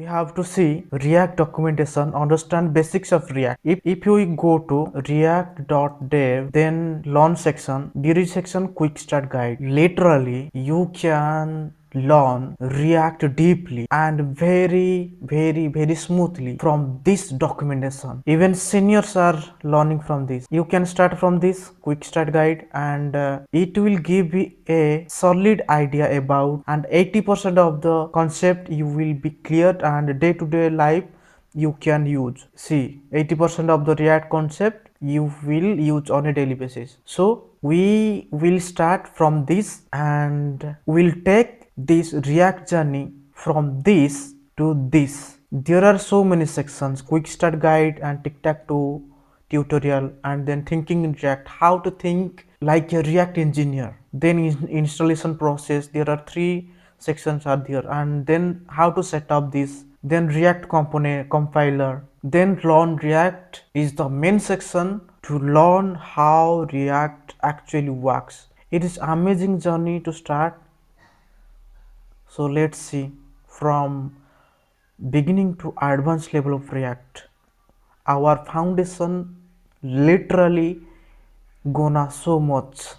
have to see React documentation, understand basics of React. If we go to react.dev, then launch section, there is section quick start guide. Literally, you can learn React deeply and very smoothly from this documentation. Even seniors are learning from this. You can start from this quick start guide, and it will give you a solid idea about, and 80% of the concept you will be cleared, and day-to-day life you can use. See, 80% of the React concept you will use on a daily basis. So we will start from this, and we'll take this React journey from this to this. There are so many sections: quick start guide and tic-tac-toe tutorial, and then thinking in React, how to think like a React engineer. Then installation process, there are 3 sections are there, and then how to set up this, then React component compiler, then learn React is the main section to learn how React actually works. It is amazing journey to start. So let's see from beginning to advanced level of React. Our foundation literally gonna so much